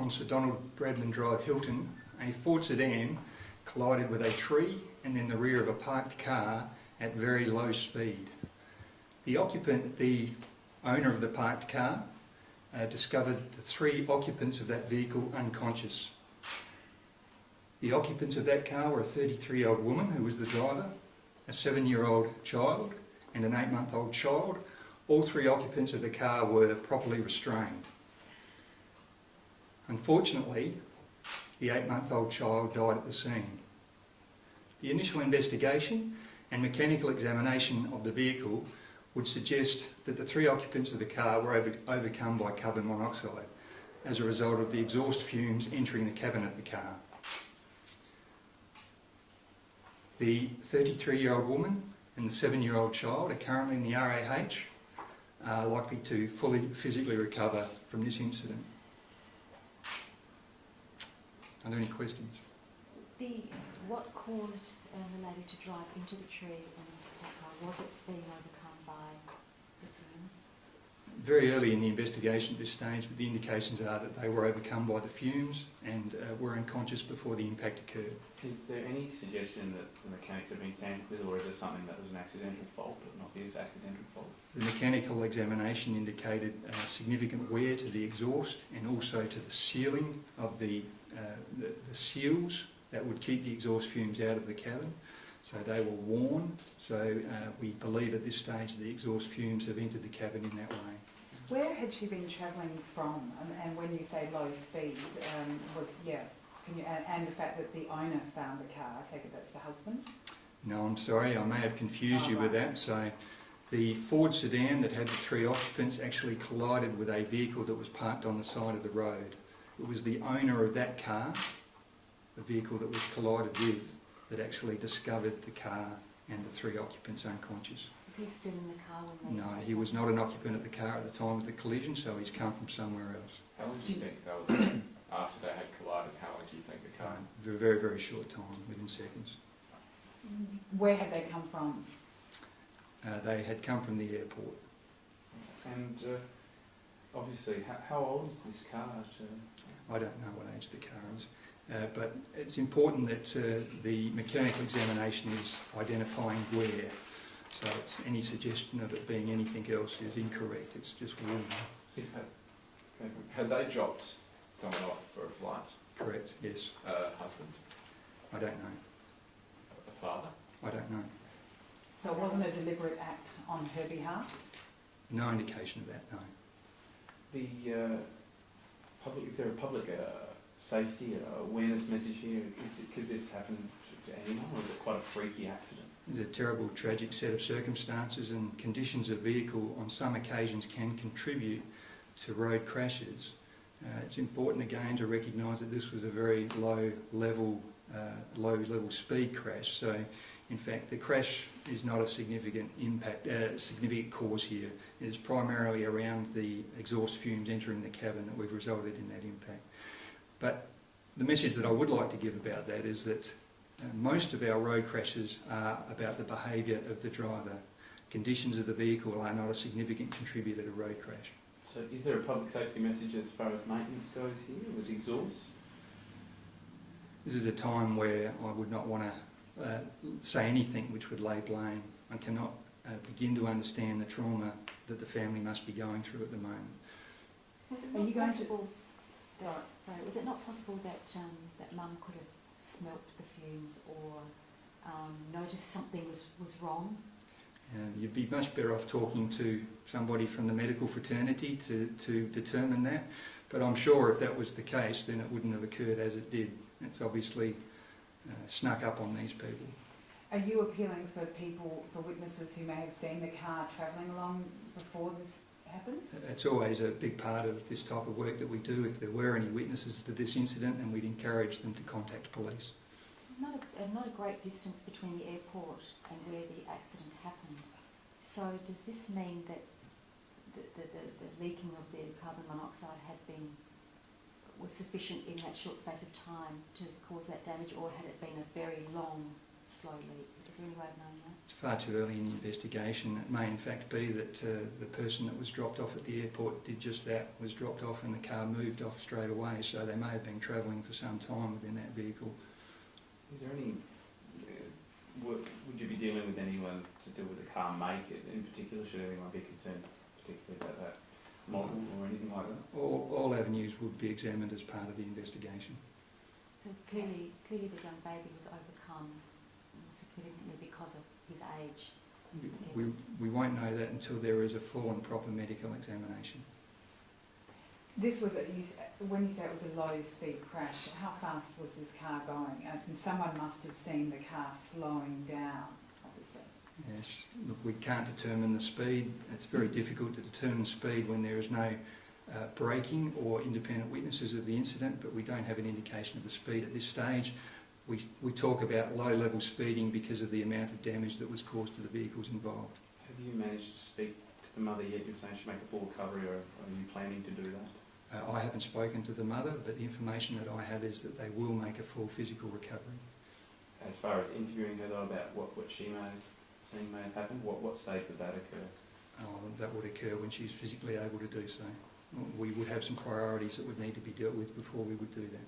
on Sir Donald Bradman Drive, Hilton, a Ford sedan collided with a tree and then the rear of a parked car at very low speed. The owner of the parked car, discovered the 3 occupants of that vehicle unconscious. The occupants of that car were a 33-year-old woman who was the driver, a 7-year-old child and an 8-month-old child. All 3 occupants of the car were properly restrained. Unfortunately, the 8-month-old child died at the scene. The initial investigation and mechanical examination of the vehicle would suggest that the 3 occupants of the car were overcome by carbon monoxide as a result of the exhaust fumes entering the cabin of the car. The 33-year-old woman and the 7-year-old child are currently in the RAH, are likely to fully physically recover from this incident. Are there any questions? What caused the lady to drive into the tree and into that car? Was it being overcome by the fumes? Very early in the investigation at this stage, but the indications are that they were overcome by the fumes and were unconscious before the impact occurred. Is there any suggestion that the mechanics have been tampered with, or is it something that was an accidental fault but not his accidental fault? The mechanical examination indicated significant wear to the exhaust and also to the sealing of the seals that would keep the exhaust fumes out of the cabin. So they were worn, so we believe at this stage the exhaust fumes have entered the cabin in that way. Where had she been travelling from? And when you say low speed, and the fact that the owner found the car, I take it that's the husband? No, I'm sorry, I may have confused you with that. So the Ford sedan that had the 3 occupants actually collided with a vehicle that was parked on the side of the road. It was the owner of that car, the vehicle that was collided with, that actually discovered the car and the 3 occupants unconscious. Was he still in the car when they... No, he was not an occupant of the car at the time of the collision, so he's come from somewhere else. How long do you think they were after they had collided? How long do you think the car? A very, very short time, within seconds. Where had they come from? They had come from the airport. And obviously, how old is this car? I don't know what age the car is, but it's important that the mechanical examination is identifying wear. So any suggestion of it being anything else is incorrect. It's just worn. Had they dropped someone off for a flight? Correct, yes. Husband? I don't know. A father? I don't know. So it wasn't a deliberate act on her behalf? No indication of that, no. Is there a public safety awareness message here? Could this happen to anyone, or is it quite a freaky accident? It's a terrible, tragic set of circumstances, and conditions of vehicle on some occasions can contribute to road crashes. It's important again to recognise that this was a very low level speed crash. So, in fact, the crash is not a significant significant cause here. It is primarily around the exhaust fumes entering the cabin that we've resulted in that impact. But the message that I would like to give about that is that most of our road crashes are about the behaviour of the driver. Conditions of the vehicle are not a significant contributor to road crash. So is there a public safety message as far as maintenance goes here with exhaust? This is a time where I would not want to say anything which would lay blame. I cannot begin to understand the trauma that the family must be going through at the moment. Was it not possible? Sorry, was it not possible that that Mum could have smelt the fumes or noticed something was wrong? You'd be much better off talking to somebody from the medical fraternity to determine that. But I'm sure if that was the case, then it wouldn't have occurred as it did. It's obviously snuck up on these people. Are you appealing for witnesses who may have seen the car travelling along before this happened? It's always a big part of this type of work that we do. If there were any witnesses to this incident, then we'd encourage them to contact police. Not a great distance between the airport and where the accident happened. So does this mean that the leaking of the carbon monoxide was sufficient in that short space of time to cause that damage, or had it been a very long slow leak? Is there any way of knowing that? It's far too early in the investigation. It may in fact be that the person that was dropped off at the airport did just that, was dropped off and the car moved off straight away, so they may have been travelling for some time within that vehicle. Is there any, would you be dealing with anyone to do with the car make in particular? Should anyone be concerned particularly about that model or anything like that? All avenues would be examined as part of the investigation. So clearly the young baby was overcome significantly because of his age. We won't know that until there is a full and proper medical examination. This was, when you say it was a low-speed crash, how fast was this car going? And someone must have seen the car slowing down, obviously. Yes, look, we can't determine the speed. It's very difficult to determine speed when there is no braking or independent witnesses of the incident, but we don't have an indication of the speed at this stage. We talk about low-level speeding because of the amount of damage that was caused to the vehicles involved. Have you managed to speak to the mother yet? You're saying she'll make a full recovery, or are you planning to do that? I haven't spoken to the mother, but the information that I have is that they will make a full physical recovery. As far as interviewing her though about what she may have seen may have happened, what stage would that occur? That would occur when she's physically able to do so. We would have some priorities that would need to be dealt with before we would do that.